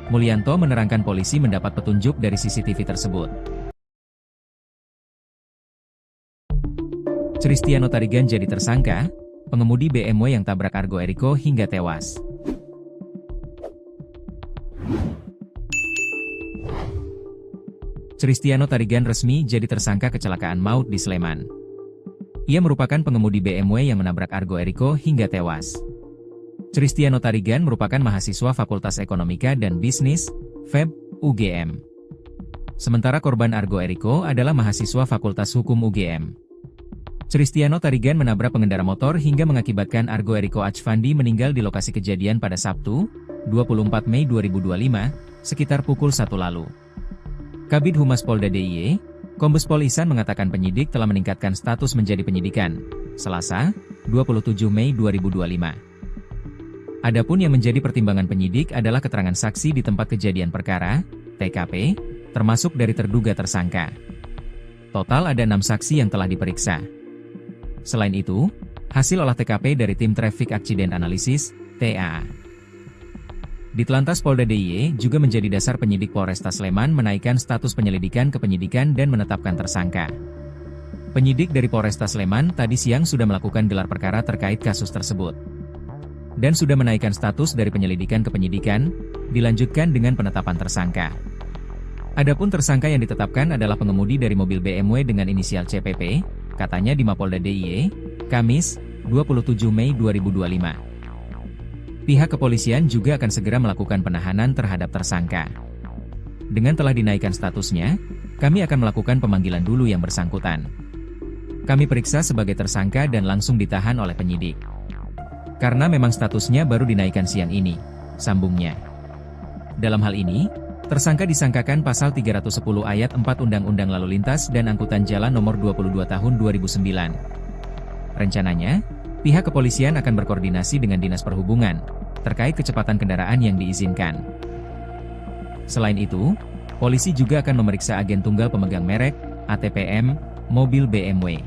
Mulyanto menerangkan polisi mendapat petunjuk dari CCTV tersebut. Cristiano Tarigan jadi tersangka, pengemudi BMW yang tabrak Argo Eriko hingga tewas. Cristiano Tarigan resmi jadi tersangka kecelakaan maut di Sleman. Ia merupakan pengemudi BMW yang menabrak Argo Eriko hingga tewas. Cristiano Tarigan merupakan mahasiswa Fakultas Ekonomika dan Bisnis, FEB, UGM. Sementara korban Argo Eriko adalah mahasiswa Fakultas Hukum UGM. Cristiano Tarigan menabrak pengendara motor hingga mengakibatkan Argo Eriko Achvandi meninggal di lokasi kejadian pada Sabtu, 24 Mei 2025, sekitar pukul 1 lalu. Kabid Humas Polda DIY, Kombes Pol Ihsan mengatakan penyidik telah meningkatkan status menjadi penyidikan, Selasa, 27 Mei 2025. Adapun yang menjadi pertimbangan penyidik adalah keterangan saksi di tempat kejadian perkara, TKP, termasuk dari terduga tersangka. Total ada 6 saksi yang telah diperiksa. Selain itu, hasil olah TKP dari tim Traffic Accident Analysis, TAA. Ditelantas Polda DIY juga menjadi dasar penyidik Polresta Sleman menaikkan status penyelidikan ke penyidikan dan menetapkan tersangka. Penyidik dari Polresta Sleman tadi siang sudah melakukan gelar perkara terkait kasus tersebut. Dan sudah menaikkan status dari penyelidikan ke penyidikan, dilanjutkan dengan penetapan tersangka. Adapun tersangka yang ditetapkan adalah pengemudi dari mobil BMW dengan inisial CPP, katanya di Mapolda DIY, Kamis, 27 Mei 2025. Pihak kepolisian juga akan segera melakukan penahanan terhadap tersangka. Dengan telah dinaikkan statusnya, kami akan melakukan pemanggilan dulu yang bersangkutan. Kami periksa sebagai tersangka dan langsung ditahan oleh penyidik. Karena memang statusnya baru dinaikkan siang ini, sambungnya. Dalam hal ini, tersangka disangkakan pasal 310 ayat 4 Undang-Undang Lalu Lintas dan Angkutan Jalan Nomor 22 Tahun 2009. Rencananya, pihak kepolisian akan berkoordinasi dengan Dinas Perhubungan terkait kecepatan kendaraan yang diizinkan. Selain itu, polisi juga akan memeriksa agen tunggal pemegang merek, ATPM, mobil BMW.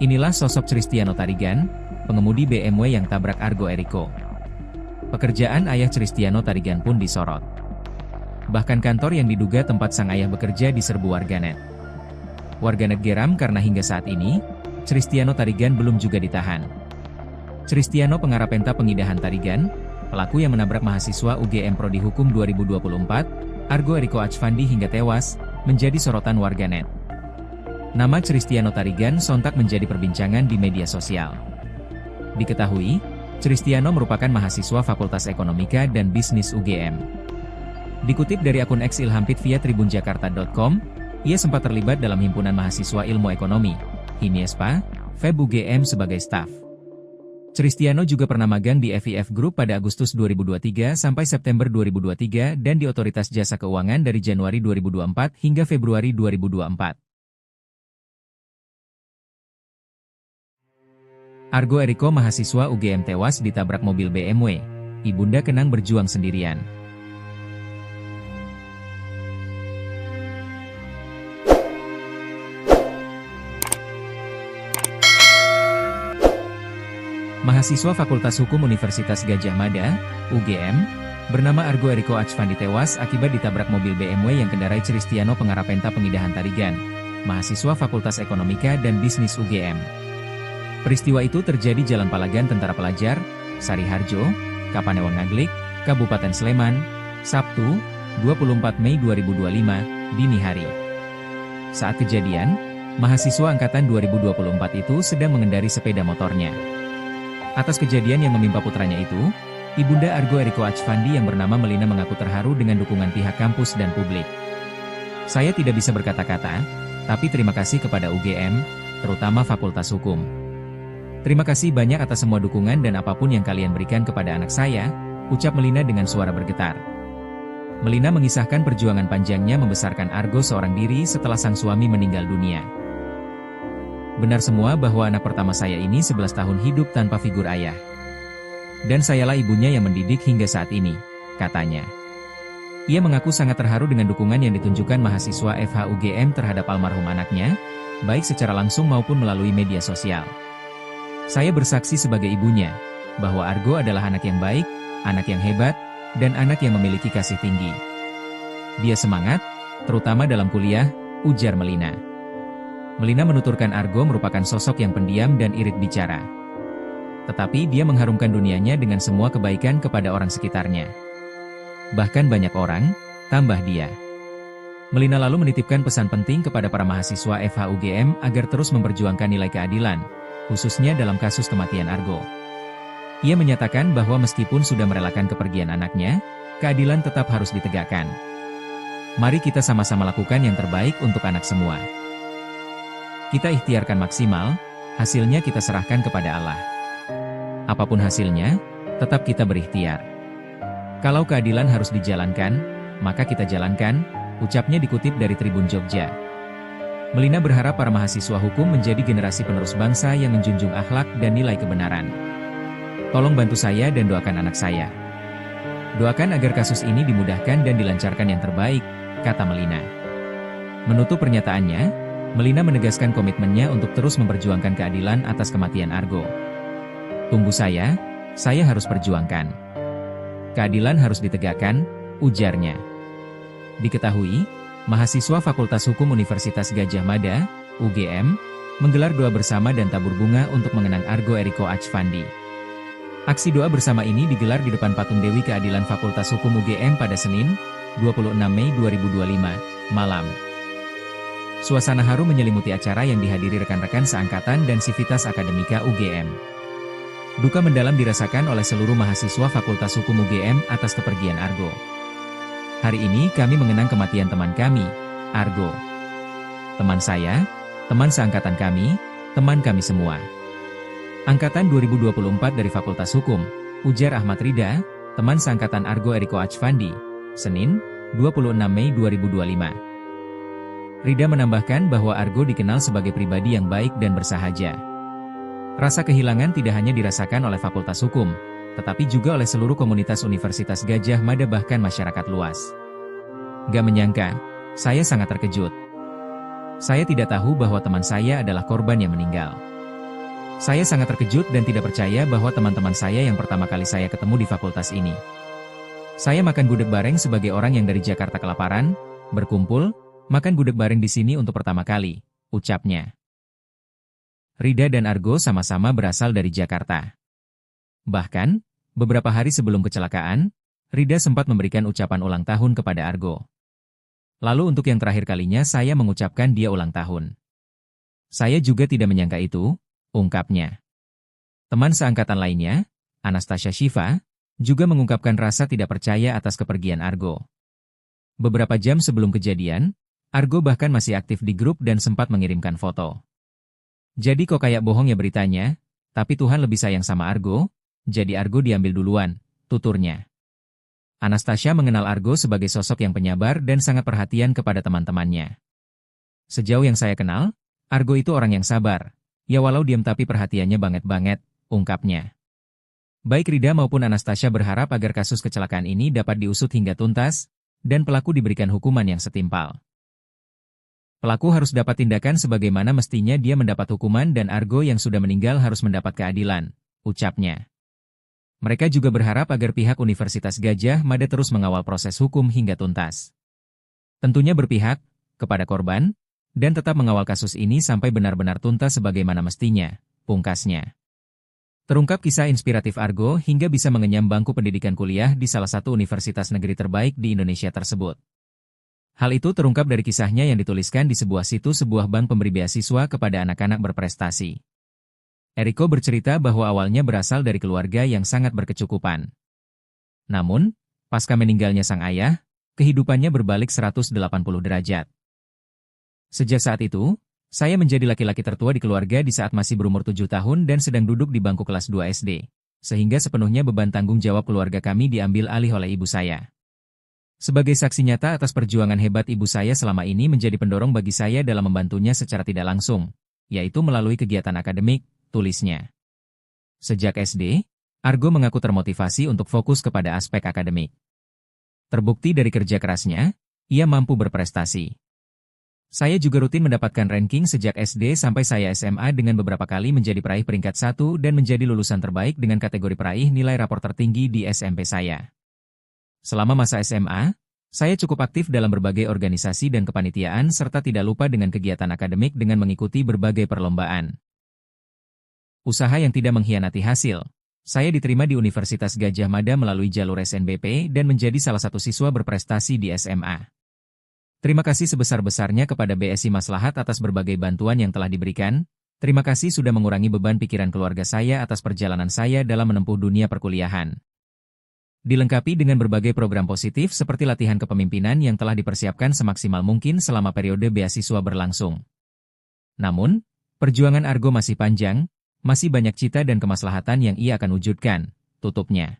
Inilah sosok Cristiano Tarigan, pengemudi BMW yang tabrak Argo Eriko. Pekerjaan ayah Cristiano Tarigan pun disorot. Bahkan kantor yang diduga tempat sang ayah bekerja diserbu warganet. Warganet geram karena hingga saat ini, Cristiano Tarigan belum juga ditahan. Cristiano pengarapenta pengidahan Tarigan, pelaku yang menabrak mahasiswa UGM Prodi Hukum 2024, Argo Eriko Achvandi hingga tewas, menjadi sorotan warganet. Nama Cristiano Tarigan sontak menjadi perbincangan di media sosial. Diketahui, Cristiano merupakan mahasiswa Fakultas Ekonomika dan Bisnis UGM. Dikutip dari akun X Ilhampit via tribunjakarta.com, ia sempat terlibat dalam himpunan mahasiswa ilmu ekonomi, HIMIESPA, FEB UGM sebagai staf. Cristiano juga pernah magang di FIF Group pada Agustus 2023 sampai September 2023 dan di Otoritas Jasa Keuangan dari Januari 2024 hingga Februari 2024. Argo Eriko mahasiswa UGM tewas ditabrak mobil BMW. Ibunda Kenang berjuang sendirian. Mahasiswa Fakultas Hukum Universitas Gadjah Mada, UGM, bernama Argo Eriko Achvandi tewas akibat ditabrak mobil BMW yang kendarai Cristiano pengarapenta pengidahan Tarigan, mahasiswa Fakultas Ekonomika dan Bisnis UGM. Peristiwa itu terjadi Jalan Palagan Tentara Pelajar, Sariharjo, Kapanewon Ngaglik, Kabupaten Sleman, Sabtu, 24 Mei 2025, dini hari. Saat kejadian, mahasiswa angkatan 2024 itu sedang mengendari sepeda motornya. Atas kejadian yang memimpa putranya itu, Ibunda Argo Eriko Achvandi yang bernama Melina mengaku terharu dengan dukungan pihak kampus dan publik. Saya tidak bisa berkata-kata, tapi terima kasih kepada UGM, terutama Fakultas Hukum. Terima kasih banyak atas semua dukungan dan apapun yang kalian berikan kepada anak saya, ucap Melina dengan suara bergetar. Melina mengisahkan perjuangan panjangnya membesarkan Argo seorang diri setelah sang suami meninggal dunia. Benar semua bahwa anak pertama saya ini 11 tahun hidup tanpa figur ayah. Dan sayalah ibunya yang mendidik hingga saat ini, katanya. Ia mengaku sangat terharu dengan dukungan yang ditunjukkan mahasiswa FHUGM terhadap almarhum anaknya, baik secara langsung maupun melalui media sosial. Saya bersaksi sebagai ibunya, bahwa Argo adalah anak yang baik, anak yang hebat, dan anak yang memiliki kasih tinggi. Dia semangat, terutama dalam kuliah, ujar Melina. Melina menuturkan Argo merupakan sosok yang pendiam dan irit bicara. Tetapi dia mengharumkan dunianya dengan semua kebaikan kepada orang sekitarnya. Bahkan banyak orang, tambah dia. Melina lalu menitipkan pesan penting kepada para mahasiswa FHUGM agar terus memperjuangkan nilai keadilan, khususnya dalam kasus kematian Argo. Ia menyatakan bahwa meskipun sudah merelakan kepergian anaknya, keadilan tetap harus ditegakkan. Mari kita sama-sama lakukan yang terbaik untuk anak semua. Kita ikhtiarkan maksimal, hasilnya kita serahkan kepada Allah. Apapun hasilnya, tetap kita berikhtiar. Kalau keadilan harus dijalankan, maka kita jalankan, ucapnya dikutip dari Tribun Jogja. Melina berharap para mahasiswa hukum menjadi generasi penerus bangsa yang menjunjung akhlak dan nilai kebenaran. Tolong bantu saya dan doakan anak saya. Doakan agar kasus ini dimudahkan dan dilancarkan yang terbaik, kata Melina. Menutup pernyataannya, Melina menegaskan komitmennya untuk terus memperjuangkan keadilan atas kematian Argo. Tunggu saya harus perjuangkan. Keadilan harus ditegakkan, ujarnya. Diketahui, mahasiswa Fakultas Hukum Universitas Gadjah Mada, UGM, menggelar doa bersama dan tabur bunga untuk mengenang Argo Eriko Achvandi. Aksi doa bersama ini digelar di depan patung Dewi Keadilan Fakultas Hukum UGM pada Senin, 26 Mei 2025, malam. Suasana haru menyelimuti acara yang dihadiri rekan-rekan seangkatan dan Sivitas Akademika UGM. Duka mendalam dirasakan oleh seluruh mahasiswa Fakultas Hukum UGM atas kepergian Argo. Hari ini kami mengenang kematian teman kami, Argo. Teman saya, teman seangkatan kami, teman kami semua. Angkatan 2024 dari Fakultas Hukum, ujar Ahmad Rida, teman seangkatan Argo Eriko Achvandi, Senin, 26 Mei 2025. Rida menambahkan bahwa Argo dikenal sebagai pribadi yang baik dan bersahaja. Rasa kehilangan tidak hanya dirasakan oleh Fakultas Hukum, tetapi juga oleh seluruh komunitas Universitas Gadjah Mada bahkan masyarakat luas. Gak menyangka, saya sangat terkejut. Saya tidak tahu bahwa teman saya adalah korban yang meninggal. Saya sangat terkejut dan tidak percaya bahwa teman-teman saya yang pertama kali saya ketemu di fakultas ini. Saya makan gudeg bareng sebagai orang yang dari Jakarta kelaparan, berkumpul, makan gudeg bareng di sini untuk pertama kali, ucapnya. Rida dan Argo sama-sama berasal dari Jakarta. Bahkan, beberapa hari sebelum kecelakaan, Rida sempat memberikan ucapan ulang tahun kepada Argo. Lalu untuk yang terakhir kalinya saya mengucapkan dia ulang tahun. Saya juga tidak menyangka itu, ungkapnya. Teman seangkatan lainnya, Anastasia Shiva, juga mengungkapkan rasa tidak percaya atas kepergian Argo. Beberapa jam sebelum kejadian, Argo bahkan masih aktif di grup dan sempat mengirimkan foto. Jadi kok kayak bohong ya beritanya, tapi Tuhan lebih sayang sama Argo, jadi Argo diambil duluan, tuturnya. Anastasia mengenal Argo sebagai sosok yang penyabar dan sangat perhatian kepada teman-temannya. Sejauh yang saya kenal, Argo itu orang yang sabar, ya walau diam tapi perhatiannya banget-banget, ungkapnya. Baik Rida maupun Anastasia berharap agar kasus kecelakaan ini dapat diusut hingga tuntas, dan pelaku diberikan hukuman yang setimpal. Pelaku harus dapat tindakan sebagaimana mestinya dia mendapat hukuman dan Argo yang sudah meninggal harus mendapat keadilan, ucapnya. Mereka juga berharap agar pihak Universitas Gadjah Mada terus mengawal proses hukum hingga tuntas. Tentunya berpihak kepada korban, dan tetap mengawal kasus ini sampai benar-benar tuntas sebagaimana mestinya, pungkasnya. Terungkap kisah inspiratif Argo hingga bisa mengenyam bangku pendidikan kuliah di salah satu universitas negeri terbaik di Indonesia tersebut. Hal itu terungkap dari kisahnya yang dituliskan di sebuah situs sebuah bank pemberi beasiswa kepada anak-anak berprestasi. Eriko bercerita bahwa awalnya berasal dari keluarga yang sangat berkecukupan. Namun, pasca meninggalnya sang ayah, kehidupannya berbalik 180 derajat. Sejak saat itu, saya menjadi laki-laki tertua di keluarga di saat masih berumur 7 tahun dan sedang duduk di bangku kelas 2 SD, sehingga sepenuhnya beban tanggung jawab keluarga kami diambil alih oleh ibu saya. Sebagai saksi nyata atas perjuangan hebat ibu saya selama ini menjadi pendorong bagi saya dalam membantunya secara tidak langsung, yaitu melalui kegiatan akademik, tulisnya. Sejak SD, Argo mengaku termotivasi untuk fokus kepada aspek akademik. Terbukti dari kerja kerasnya, ia mampu berprestasi. Saya juga rutin mendapatkan ranking sejak SD sampai saya SMA dengan beberapa kali menjadi peraih peringkat 1 dan menjadi lulusan terbaik dengan kategori peraih nilai rapor tertinggi di SMP saya. Selama masa SMA, saya cukup aktif dalam berbagai organisasi dan kepanitiaan serta tidak lupa dengan kegiatan akademik dengan mengikuti berbagai perlombaan. Usaha yang tidak mengkhianati hasil. Saya diterima di Universitas Gadjah Mada melalui jalur SNBP dan menjadi salah satu siswa berprestasi di SMA. Terima kasih sebesar-besarnya kepada BSI Maslahat atas berbagai bantuan yang telah diberikan. Terima kasih sudah mengurangi beban pikiran keluarga saya atas perjalanan saya dalam menempuh dunia perkuliahan. Dilengkapi dengan berbagai program positif seperti latihan kepemimpinan yang telah dipersiapkan semaksimal mungkin selama periode beasiswa berlangsung. Namun, perjuangan Argo masih panjang, masih banyak cita dan kemaslahatan yang ia akan wujudkan, tutupnya.